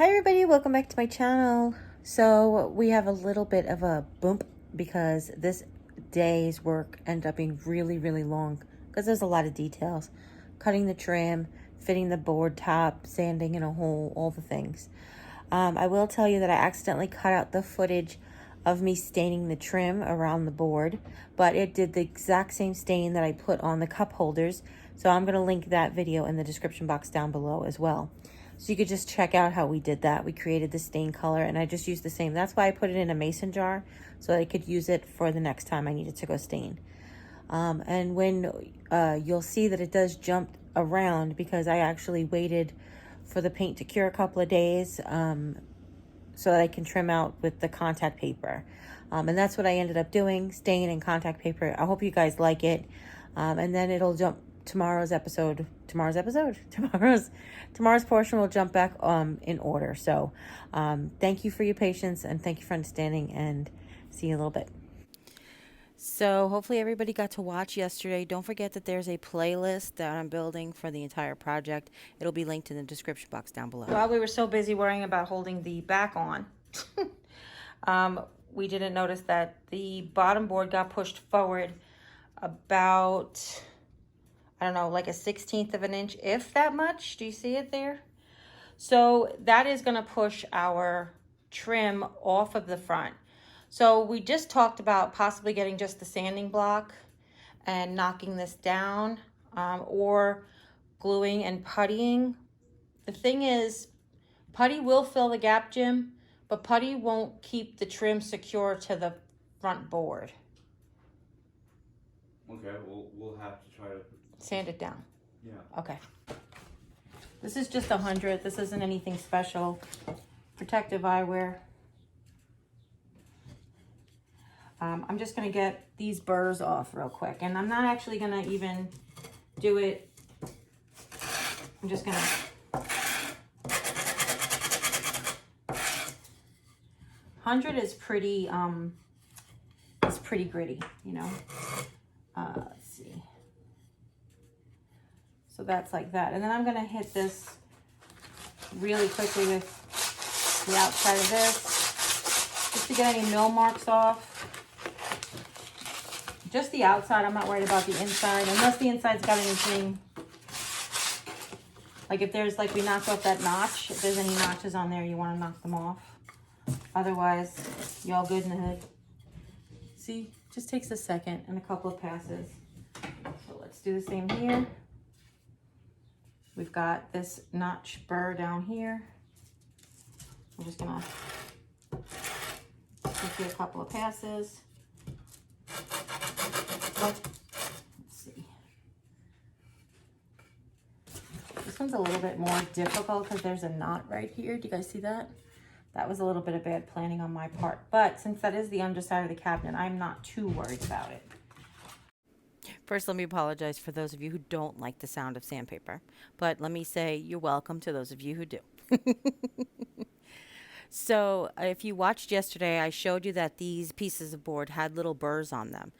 Hi everybody, welcome back to my channel. So we have a little bit of a bump because this day's work ended up being really long because there's a lot of details. Cutting the trim, fitting the board top, sanding in a hole, all the things. I will tell you that I accidentally cut out the footage of me staining the trim around the board, but it did the exact same stain that I put on the cup holders. So I'm going to link that video in the description box down below as well. So you could just check out how we did that. We created the stain color and I just used the same. That's why I put it in a mason jar so I could use it for the next time I needed to go stain. And when you'll see that it does jump around because I actually waited for the paint to cure a couple of days so that I can trim out with the contact paper. And that's what I ended up doing, stain and contact paper. I hope you guys like it. And then it'll jump tomorrow's portion will jump back in order. So thank you for your patience and thank you for understanding, and see you in a little bit. So hopefully everybody got to watch yesterday. Don't forget that there's a playlist that I'm building for the entire project. It'll be linked in the description box down below. While we were so busy worrying about holding the back on, we didn't notice that the bottom board got pushed forward about, I don't know, like a 1/16 of an inch, if that much. Do you see it there? So that is going to push our trim off of the front. So we just talked about possibly getting just the sanding block and knocking this down, or gluing and puttying. The thing is, putty will fill the gap, Jim, but putty won't keep the trim secure to the front board. Okay, we'll have to try to sand it down. Yeah. Okay. This is just 100. This isn't anything special. Protective eyewear. I'm just going to get these burrs off real quick. And I'm not actually going to even do it. I'm just going to... 100 is pretty gritty, you know. Let's see. So that's like that. And then I'm going to hit this really quickly with the outside of this, just to get any mill marks off. Just the outside. I'm not worried about the inside, unless the inside's got anything. Like if there's, like we knocked off that notch, if there's any notches on there, you want to knock them off. Otherwise, y'all good in the hood. See, just takes a second and a couple of passes. So let's do the same here. We've got this notch burr down here. I'm just gonna take a couple of passes. Let's see. This one's a little bit more difficult because there's a knot right here. Do you guys see that? That was a little bit of bad planning on my part. But since that is the underside of the cabinet, I'm not too worried about it. First, let me apologize for those of you who don't like the sound of sandpaper. But let me say you're welcome to those of you who do. So if you watched yesterday, I showed you that these pieces of board had little burrs on them.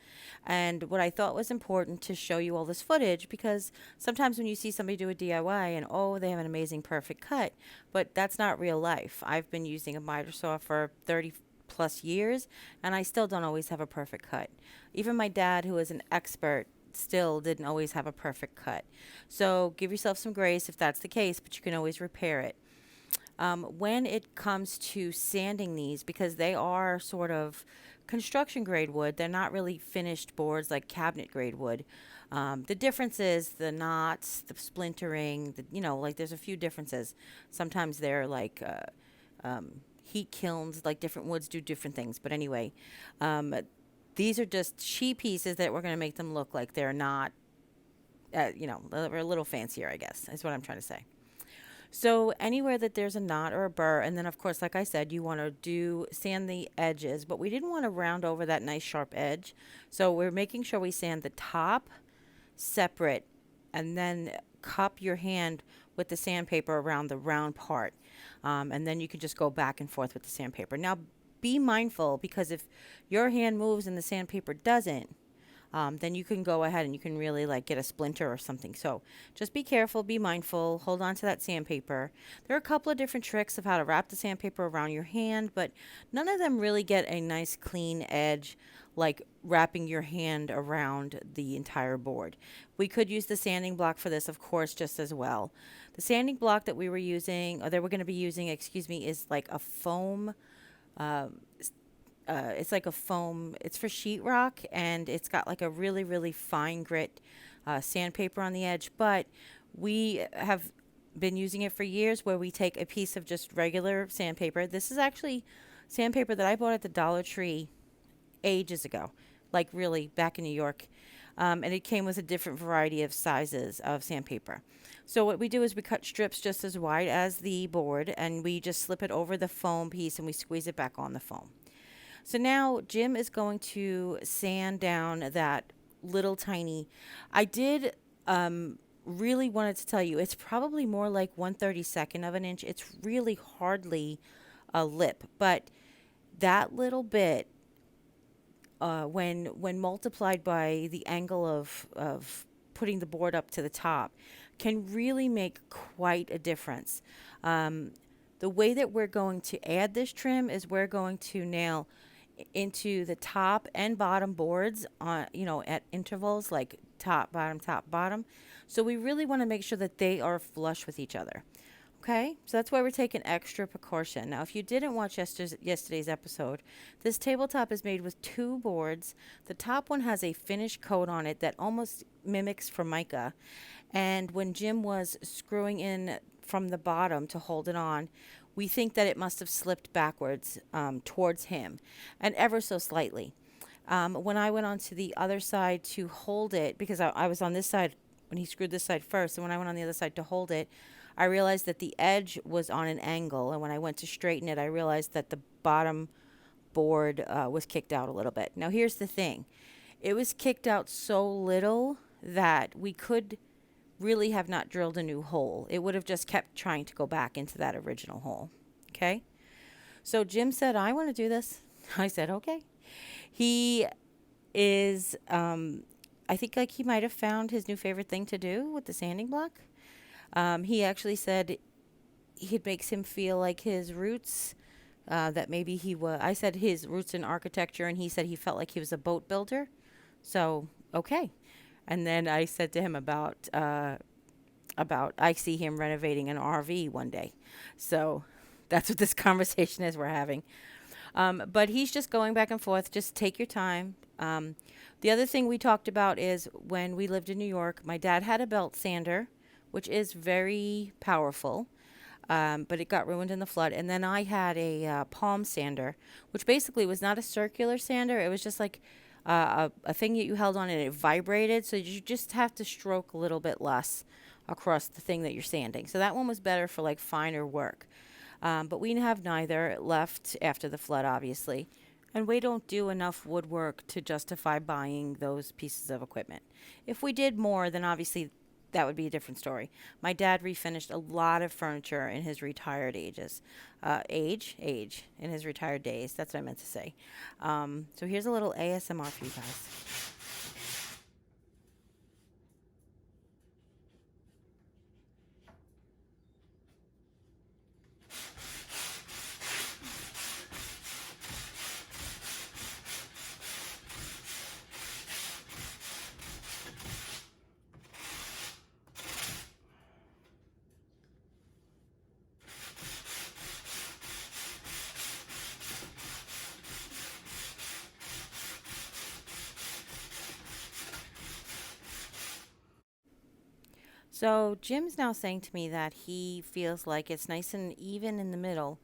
And what I thought was important to show you all this footage, because sometimes when you see somebody do a DIY and, oh, they have an amazing perfect cut, but that's not real life. I've been using a miter saw for 30 plus years, and I still don't always have a perfect cut. Even my dad, who is an expert, still didn't always have a perfect cut. So give yourself some grace if that's the case, but you can always repair it. When it comes to sanding these, because they are sort of construction grade wood, they're not really finished boards like cabinet grade wood. The difference is the knots, the splintering, like there's a few differences. Sometimes they're like heat kilns, like different woods do different things. But anyway, these are just cheap pieces that we're going to make them look like they're not, they're a little fancier, I guess, is what I'm trying to say. So anywhere that there's a knot or a burr, and then of course, like I said, you want to sand the edges, but we didn't want to round over that nice sharp edge. So we're making sure we sand the top separate and then cup your hand with the sandpaper around the round part. And then you can just go back and forth with the sandpaper. Now be mindful, because if your hand moves and the sandpaper doesn't, then you can go ahead and you can really like get a splinter or something. So just be careful, be mindful, hold on to that sandpaper. There are a couple of different tricks of how to wrap the sandpaper around your hand, but none of them really get a nice clean edge like wrapping your hand around the entire board. We could use the sanding block for this, of course, just as well. The sanding block that we were using, or that we're going to be using, excuse me, is like a foam. It's like a foam. It's for sheetrock, and it's got like a really, really fine grit sandpaper on the edge. But we have been using it for years, where we take a piece of just regular sandpaper. This is actually sandpaper that I bought at the Dollar Tree ages ago, like really back in New York. And it came with a different variety of sizes of sandpaper. So what we do is we cut strips just as wide as the board, and we just slip it over the foam piece and we squeeze it back on the foam. So now Jim is going to sand down that little tiny. I did really wanted to tell you it's probably more like 1/32 of an inch. It's really hardly a lip, but that little bit, when multiplied by the angle of putting the board up to the top, can really make quite a difference. Um, the way that we're going to add this trim is we're going to nail into the top and bottom boards on, at intervals like top, bottom, top, bottom. So we really want to make sure that they are flush with each other. Okay, so that's why we're taking extra precaution. Now, if you didn't watch yesterday's episode, this tabletop is made with two boards. The top one has a finish coat on it that almost mimics Formica. And when Jim was screwing in from the bottom to hold it on, we think that it must have slipped backwards towards him, and ever so slightly. When I went on to the other side to hold it, because I was on this side when he screwed this side first, and when I went on the other side to hold it, I realized that the edge was on an angle, and when I went to straighten it, I realized that the bottom board was kicked out a little bit. Now, here's the thing. It was kicked out so little that we could really have not drilled a new hole. It would have just kept trying to go back into that original hole. Okay? So Jim said, I want to do this. I said, okay. He is, I think like he might have found his new favorite thing to do with the sanding block. He actually said it makes him feel like his roots, that maybe he was, I said his roots in architecture, and he said he felt like he was a boat builder. So, okay. And then I said to him about I see him renovating an RV one day. So that's what this conversation is we're having. But he's just going back and forth. Just take your time. The other thing we talked about is when we lived in New York, my dad had a belt sander, which is very powerful, but it got ruined in the flood. And then I had a palm sander, which basically was not a circular sander. It was just like a thing that you held on and it vibrated. So you just have to stroke a little bit less across the thing that you're sanding. So that one was better for like finer work. But we have neither left after the flood, obviously. And we don't do enough woodwork to justify buying those pieces of equipment. If we did more, then obviously that would be a different story. My dad refinished a lot of furniture in his retired in his retired days. That's what I meant to say. So here's a little ASMR for you guys. So Jim's now saying to me that he feels like it's nice and even in the middle,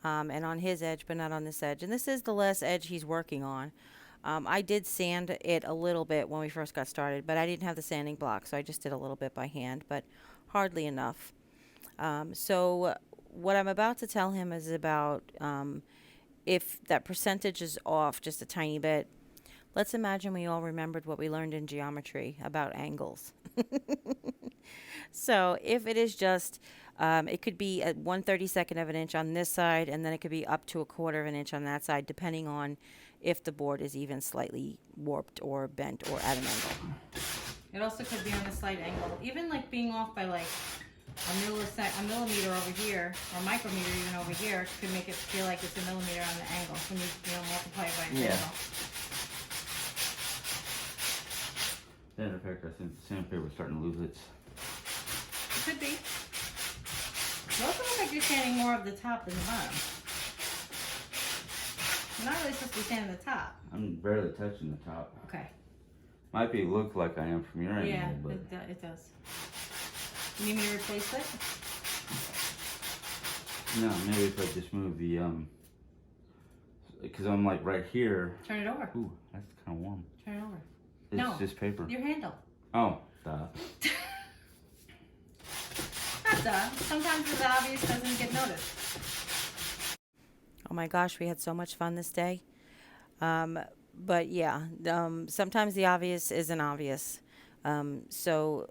and on his edge, but not on this edge. And this is the last edge he's working on. I did sand it a little bit when we first got started, but I didn't have the sanding block, so I just did a little bit by hand, but hardly enough. So what I'm about to tell him is about if that percentage is off just a tiny bit. Let's imagine we all remembered what we learned in geometry about angles. So if it is just, it could be at 1/32 of an inch on this side, and then it could be up to 1/4 of an inch on that side, depending on if the board is even slightly warped or bent or at an angle. It also could be on a slight angle, even like being off by like a millimeter over here, or micrometer even over here, could make it feel like it's a millimeter on the angle when you multiply it by an angle. That effect, I think the sandpaper is starting to lose its. It could be. It also looks like you're sanding more of the top than the bottom. You're not really supposed to be sanding the top. I'm barely touching the top. Okay. Might be look like I am from your angle, Yeah, but it does. You need me to replace it? no, maybe if I just move the because I'm like right here. Turn it over. Ooh, that's kind of warm. Turn it over. It's No. just paper. Your handle. Oh, duh. Not duh. Sometimes the obvious doesn't get noticed. Oh my gosh, we had so much fun this day. But yeah, sometimes the obvious isn't obvious. So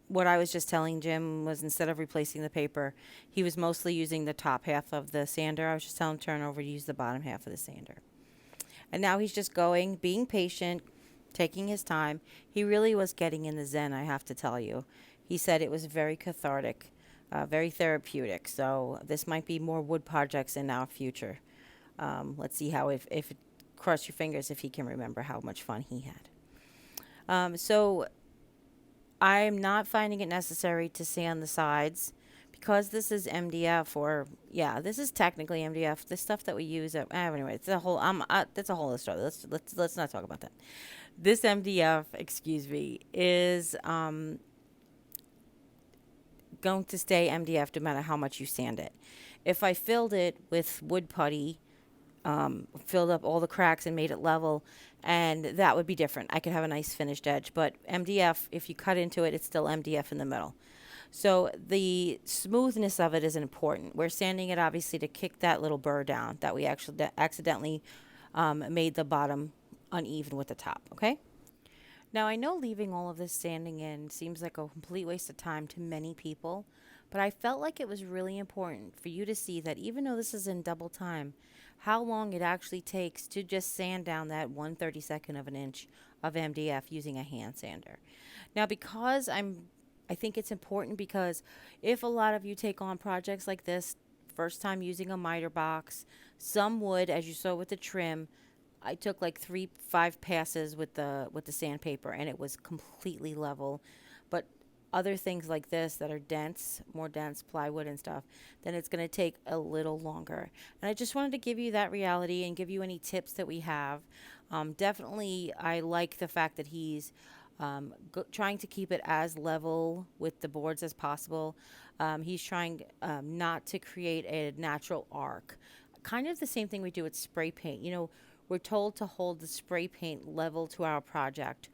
what I was just telling Jim was, instead of replacing the paper, he was mostly using the top half of the sander. I was just telling him to turn over to use the bottom half of the sander. And now he's just going, being patient, taking his time. He really was getting in the zen, I have to tell you. He said it was very cathartic, very therapeutic. So this might be more wood projects in our future. Let's see how, if cross your fingers if he can remember how much fun he had. So I'm not finding it necessary to sand the sides because this is MDF, or yeah, this is technically MDF. The stuff that we use anyway, it's a whole that's a whole other story. Let's not talk about that. This MDF, excuse me, is going to stay MDF no matter how much you sand it. If I filled it with wood putty, filled up all the cracks and made it level, and that would be different. I could have a nice finished edge, but MDF, if you cut into it, it's still MDF in the middle. So the smoothness of it is important. We're sanding it obviously to kick that little burr down that we actually accidentally made the bottom uneven with the top, okay? Now, I know leaving all of this sanding in seems like a complete waste of time to many people, but I felt like it was really important for you to see that even though this is in double time, how long it actually takes to just sand down that 1/32 of an inch of MDF using a hand sander. Now, because I think it's important because if a lot of you take on projects like this, first time using a miter box, some wood, as you saw with the trim, I took like 3-5 passes with the sandpaper and it was completely level. But other things like this that are dense, more dense plywood and stuff, then it's going to take a little longer. And I just wanted to give you that reality and give you any tips that we have. Definitely, I like the fact that he's trying to keep it as level with the boards as possible. He's trying not to create a natural arc. Kind of the same thing we do with spray paint. You know, we're told to hold the spray paint level to our project.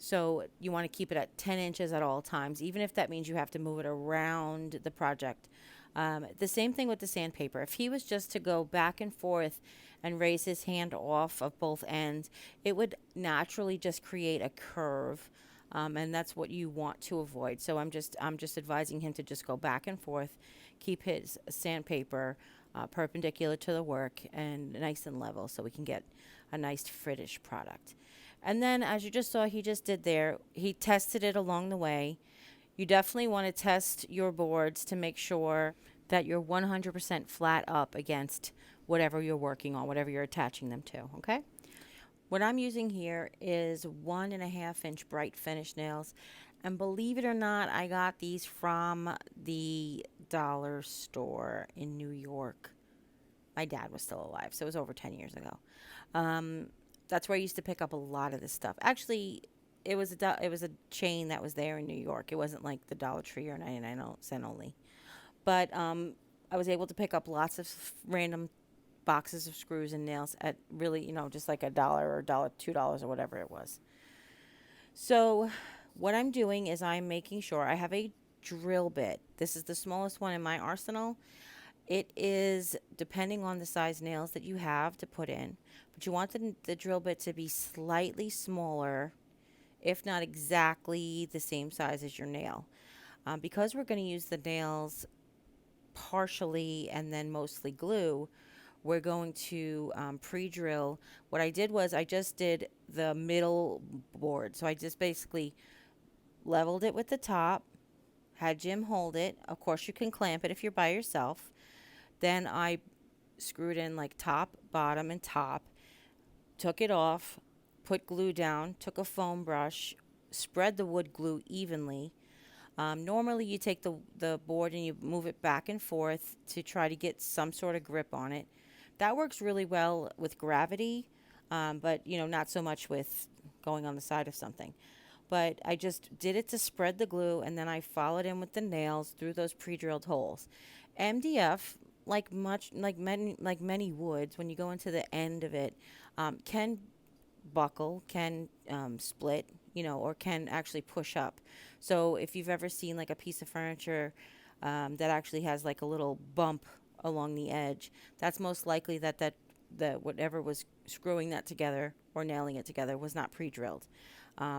So you want to keep it at 10 inches at all times, even if that means you have to move it around the project. The same thing with the sandpaper. If he was just to go back and forth and raise his hand off of both ends, it would naturally just create a curve. And that's what you want to avoid. So I'm just advising him to just go back and forth, keep his sandpaper perpendicular to the work and nice and level so we can get a nice finished product. And then, as you just saw, he just did there, he tested it along the way. You definitely want to test your boards to make sure that you're 100% flat up against whatever you're working on, whatever you're attaching them to, okay? What I'm using here is 1.5 inch bright finish nails. And believe it or not, I got these from the dollar store in New York. My dad was still alive, so it was over 10 years ago. That's where I used to pick up a lot of this stuff. Actually, it was a chain that was there in New York. It wasn't like the Dollar Tree or 99-cent only. But I was able to pick up lots of random boxes of screws and nails at really, just like $1 or $2 or whatever it was. So what I'm doing is I'm making sure I have a drill bit. This is the smallest one in my arsenal. It is depending on the size nails that you have to put in, but you want the drill bit to be slightly smaller, if not exactly the same size as your nail. Because we're going to use the nails partially and then mostly glue, we're going to pre-drill. What I did was I just did the middle board. So I just basically leveled it with the top, had Jim hold it. Of course, you can clamp it if you're by yourself. Then I screwed in like top, bottom, and top, took it off, put glue down, took a foam brush, spread the wood glue evenly. Normally, you take the board and you move it back and forth to try to get some sort of grip on it. That works really well with gravity, but not so much with going on the side of something. But I just did it to spread the glue, and then I followed in with the nails through those pre-drilled holes. MDF, like many woods, when you go into the end of it, can buckle, can split, or can actually push up. So if you've ever seen like a piece of furniture that actually has like a little bump along the edge, that's most likely that whatever was screwing that together or nailing it together was not pre-drilled.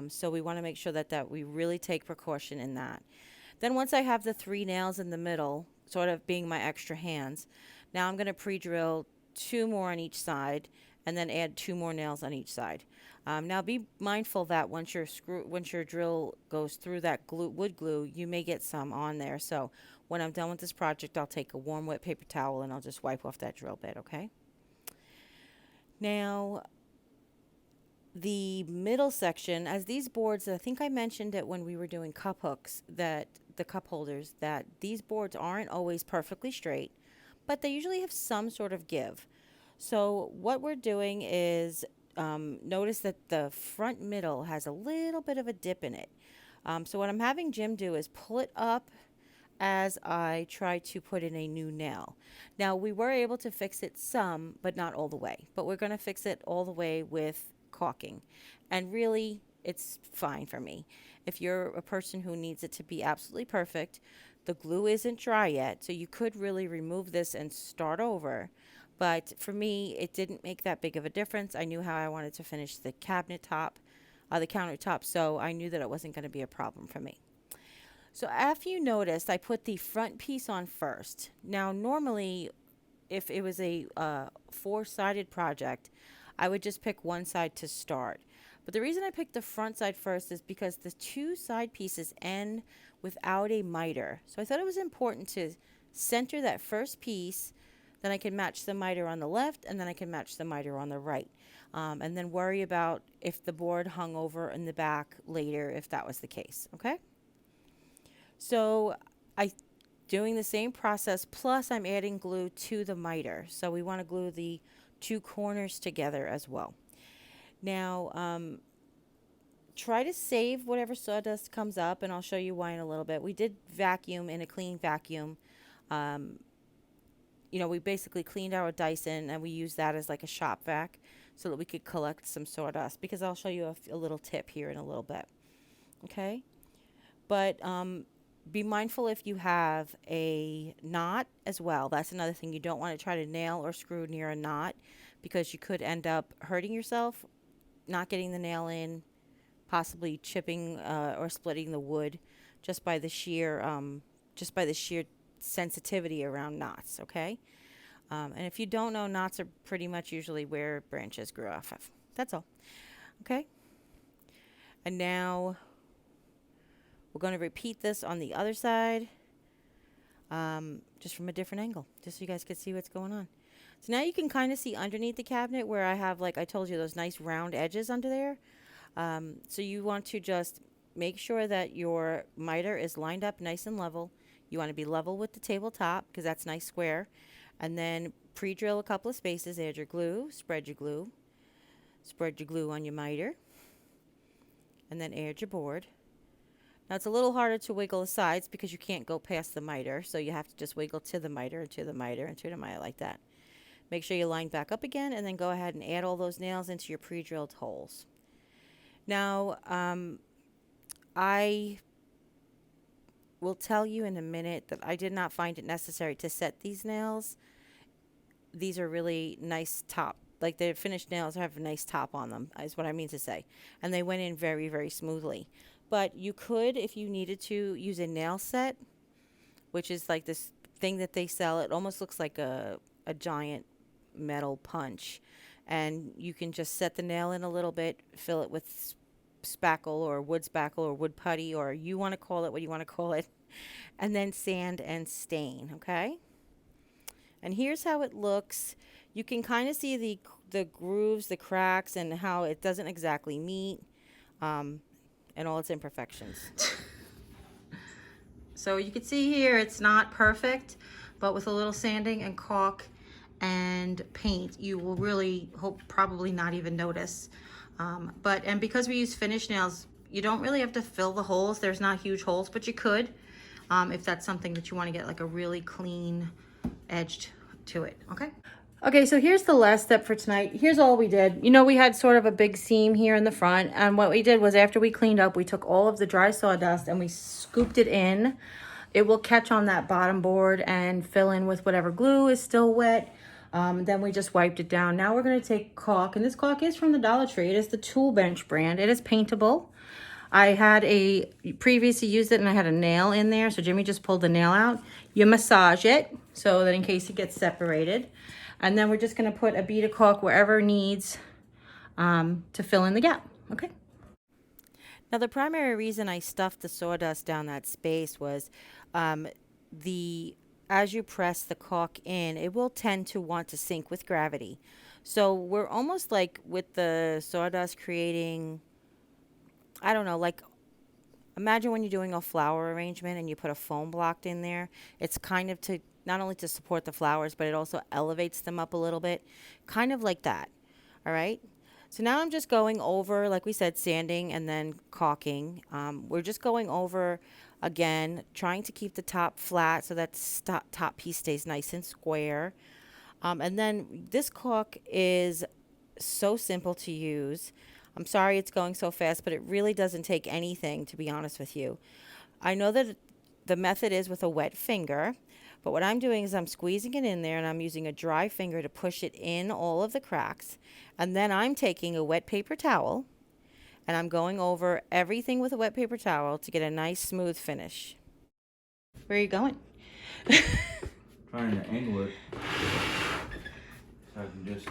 So we want to make sure that we really take precaution in that. Then once I have the 3 nails in the middle, sort of being my extra hands, now I'm going to pre-drill 2 more on each side and then add 2 more nails on each side. Now be mindful that once your drill goes through that wood glue, you may get some on there. So when I'm done with this project, I'll take a warm wet paper towel and I'll just wipe off that drill bit, okay? Now, the middle section, as these boards, I think I mentioned it when we were doing cup hooks, that the cup holders, that these boards aren't always perfectly straight, but they usually have some sort of give. So what we're doing is notice that the front middle has a little bit of a dip in it. So what I'm having Jim do is pull it up as I try to put in a new nail. Now we were able to fix it some, but not all the way. But we're going to fix it all the way with caulking. And really, it's fine for me. If you're a person who needs it to be absolutely perfect, the glue isn't dry yet, so you could really remove this and start over. But for me, it didn't make that big of a difference. I knew how I wanted to finish the cabinet top, the countertop, so I knew that it wasn't going to be a problem for me. So after you noticed, I put the front piece on first. Now, normally, if it was a 4-sided project, I would just pick one side to start. But the reason I picked the front side first is because the 2 side pieces end without a miter. So I thought it was important to center that first piece, then I can match the miter on the left, and then I can match the miter on the right. And then worry about if the board hung over in the back later, if that was the case, okay? So I doing the same process, plus I'm adding glue to the miter. So we want to glue the 2 corners together as well. Now, try to save whatever sawdust comes up, and I'll show you why in a little bit. We did vacuum in a clean vacuum. We basically cleaned our Dyson, and we used that as like a shop vac so that we could collect some sawdust, because I'll show you a little tip here in a little bit. Okay? But be mindful if you have a knot as well. That's another thing. You don't want to try to nail or screw near a knot, because you could end up hurting yourself, not getting the nail in, possibly chipping or splitting the wood just by the sheer sensitivity around knots. Okay, and if you don't know, knots are pretty much usually where branches grew off of. That's all. Okay, and now we're going to repeat this on the other side, just from a different angle, just so you guys can see what's going on. So now you can kind of see underneath the cabinet where I have, like I told you, those nice round edges under there. So you want to just make sure that your miter is lined up nice and level. You want to be level with the tabletop, because that's nice square. And then pre-drill a couple of spaces, add your glue, spread your glue on your miter, and then add your board. Now it's a little harder to wiggle the sides because you can't go past the miter, so you have to just wiggle to the miter and to the miter and to the miter like that. Make sure you line back up again, and then go ahead and add all those nails into your pre-drilled holes. Now, I will tell you in a minute that I did not find it necessary to set these nails. These are really nice top. Like, the finished nails have a nice top on them, is what I mean to say. And they went in very, very smoothly. But you could, if you needed to, use a nail set, which is like this thing that they sell. It almost looks like a giant metal punch. And you can just set the nail in a little bit, fill it with spackle or wood spackle or wood putty, or you want to call it what you want to call it, and then sand and stain, okay? And here's how it looks. You can kind of see the grooves, the cracks, and how it doesn't exactly meet, and all its imperfections. So you can see here it's not perfect, but with a little sanding and caulk and paint, you will really probably not even notice. And because we use finish nails, you don't really have to fill the holes. There's not huge holes, but you could, if that's something that you want to get like a really clean edge to it, okay? Okay, so here's the last step for tonight. Here's all we did. You know, we had sort of a big seam here in the front, and what we did was after we cleaned up, we took all of the dry sawdust and we scooped it in. It will catch on that bottom board and fill in with whatever glue is still wet. Then we just wiped it down. Now we're going to take caulk, and this caulk is from the Dollar Tree. It is the Tool Bench brand. It is paintable. I had previously used it and I had a nail in there, so Jimmy just pulled the nail out. You massage it so that in case it gets separated. And then we're just going to put a bead of caulk wherever it needs to fill in the gap, okay? Now, the primary reason I stuffed the sawdust down that space was as you press the caulk in, it will tend to want to sink with gravity. So we're almost like with the sawdust creating, I don't know, like imagine when you're doing a flower arrangement and you put a foam block in there. It's kind of to not only to support the flowers, but it also elevates them up a little bit, kind of like that. All right. So now I'm just going over, like we said, sanding and then caulking. We're just going over again, trying to keep the top flat so that top piece stays nice and square. And then this caulk is so simple to use. I'm sorry it's going so fast, but it really doesn't take anything, to be honest with you. I know that the method is with a wet finger, but what I'm doing is I'm squeezing it in there and I'm using a dry finger to push it in all of the cracks. And then I'm taking a wet paper towel and I'm going over everything with a wet paper towel to get a nice smooth finish. Where are you going? Trying to angle it so I can just.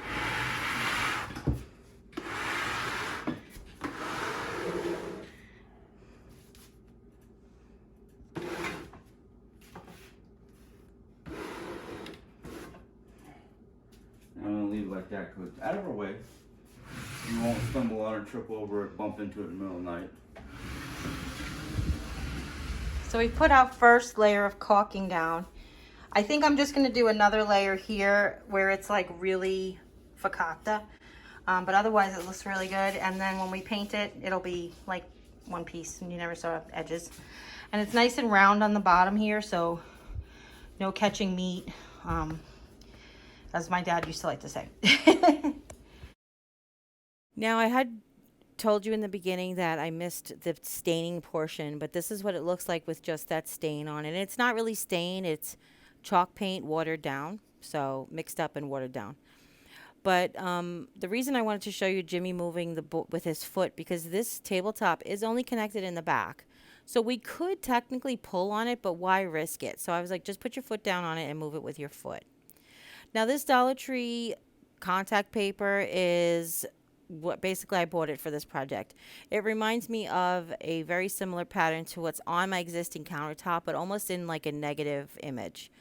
I'm gonna leave it like that because it's out of our way. You won't stumble on or trip over it, bump into it in the middle of the night. So we put our first layer of caulking down. I think I'm just gonna do another layer here where it's like really focaccia. But otherwise it looks really good. And then when we paint it, it'll be like one piece and you never saw edges. And it's nice and round on the bottom here, so no catching meat. As my dad used to like to say. Now, I had told you in the beginning that I missed the staining portion, but this is what it looks like with just that stain on it. And it's not really stain, it's chalk paint watered down, so mixed up and watered down. But the reason I wanted to show you Jimmy moving with his foot, because this tabletop is only connected in the back. So we could technically pull on it, but why risk it? So I was like, just put your foot down on it and move it with your foot. Now, this Dollar Tree contact paper is what basically I bought it for this project. It reminds me of a very similar pattern to what's on my existing countertop, but almost in like a negative image.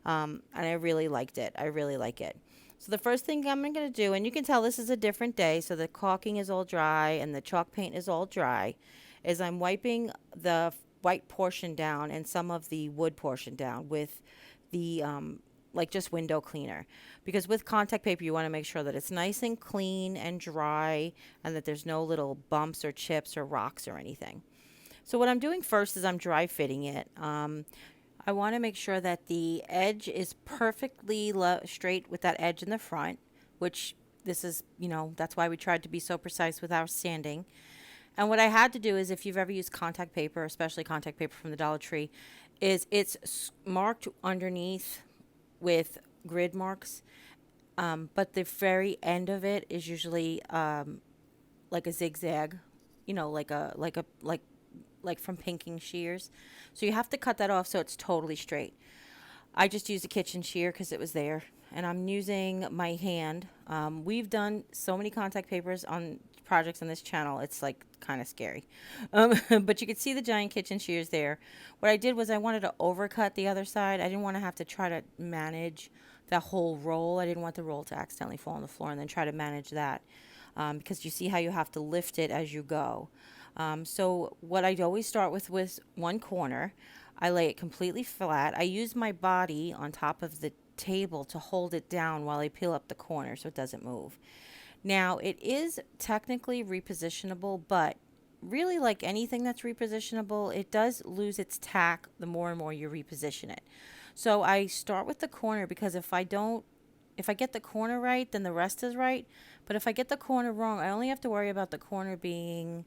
And I really liked it. I really like it. So the first thing I'm going to do, and you can tell this is a different day, so the caulking is all dry and the chalk paint is all dry, is I'm wiping the white portion down and some of the wood portion down with the like just window cleaner, because with contact paper you want to make sure that it's nice and clean and dry and that there's no little bumps or chips or rocks or anything. So what I'm doing first is I'm dry fitting it. I want to make sure that the edge is perfectly straight with that edge in the front, which this is, you know, that's why we tried to be so precise with our sanding. And what I had to do is, if you've ever used contact paper, especially contact paper from the Dollar Tree, is it's marked underneath with grid marks, but the very end of it is usually like a zigzag, you know, like from pinking shears. So you have to cut that off so it's totally straight. I just used a kitchen shear because it was there, and I'm using my hand. We've done so many contact papers on projects on this channel. It's like kind of scary. But you could see the giant kitchen shears there. What I did was I wanted to overcut the other side. I didn't want to have to try to manage the whole roll. I didn't want the roll to accidentally fall on the floor and then try to manage that. Because you see how you have to lift it as you go. So what I'd always start with was one corner. I lay it completely flat. I use my body on top of the table to hold it down while I peel up the corner so it doesn't move. Now, it is technically repositionable, but really, like anything that's repositionable, it does lose its tack the more and more you reposition it. So I start with the corner because if I get the corner right, then the rest is right. But if I get the corner wrong, I only have to worry about the corner being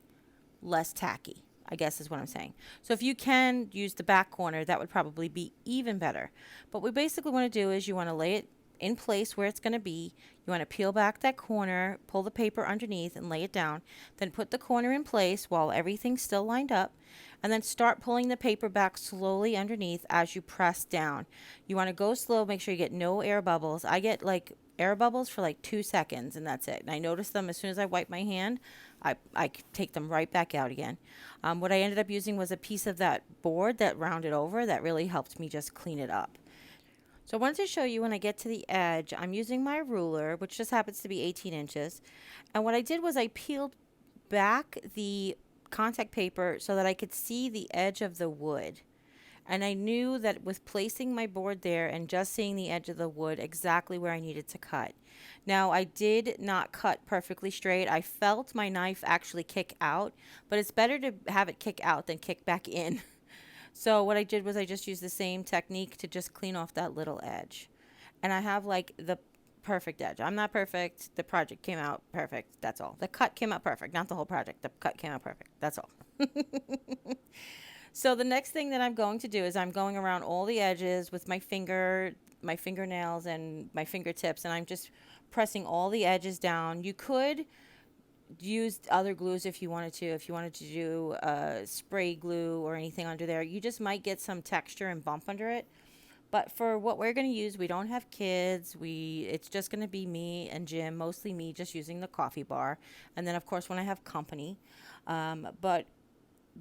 less tacky, I guess is what I'm saying. So if you can use the back corner, that would probably be even better. But what we basically want to do is you want to lay it in place where it's going to be. You want to peel back that corner, pull the paper underneath and lay it down. Then put the corner in place while everything's still lined up. And then start pulling the paper back slowly underneath as you press down. You want to go slow, make sure you get no air bubbles. I get like air bubbles for like 2 seconds and that's it. And I notice them as soon as I wipe my hand. I take them right back out again. What I ended up using was a piece of that board that rounded over that really helped me just clean it up. So I wanted to show you when I get to the edge, I'm using my ruler, which just happens to be 18 inches. And what I did was I peeled back the contact paper so that I could see the edge of the wood. And I knew that with placing my board there and just seeing the edge of the wood exactly where I needed to cut. Now, I did not cut perfectly straight. I felt my knife actually kick out, but it's better to have it kick out than kick back in. So what I did was I just used the same technique to just clean off that little edge. And I have like the perfect edge. I'm not perfect. The project came out perfect. That's all. The cut came out perfect. Not the whole project. The cut came out perfect. That's all. So the next thing that I'm going to do is I'm going around all the edges with my fingernails and my fingertips, and I'm just pressing all the edges down. You could use other glues if you wanted to. If you wanted to do spray glue or anything under there, you just might get some texture and bump under it. But for what we're going to use, we don't have kids. It's just going to be me and Jim, mostly me just using the coffee bar. And then, of course, when I have company. But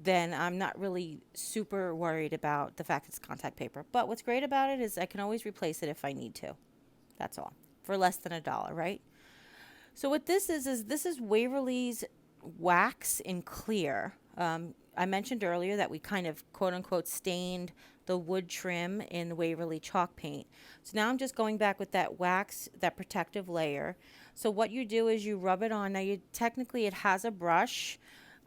then I'm not really super worried about the fact it's contact paper. But what's great about it is I can always replace it if I need to. That's all. For less than $1, right? So what this is this is Waverly's wax in clear. I mentioned earlier that we kind of quote unquote stained the wood trim in the Waverly chalk paint. So now I'm just going back with that wax, that protective layer. So what you do is you rub it on. Now technically it has a brush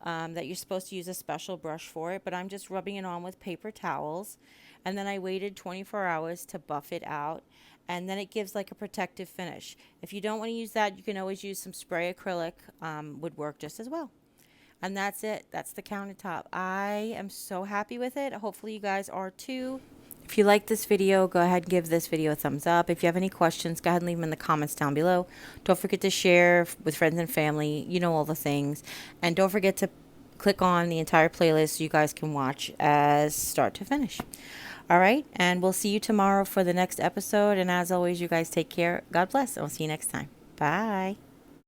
that you're supposed to use a special brush for it, but I'm just rubbing it on with paper towels. And then I waited 24 hours to buff it out. And then it gives like a protective finish. If you don't want to use that, you can always use some spray acrylic, would work just as well. And that's it. That's the countertop. I am so happy with it. Hopefully you guys are too. If you like this video, go ahead and give this video a thumbs up. If you have any questions, go ahead and leave them in the comments down below. Don't forget to share with friends and family. You know all the things. And don't forget to click on the entire playlist so you guys can watch as start to finish. All right, and we'll see you tomorrow for the next episode. And as always, you guys take care. God bless, and we'll see you next time. Bye.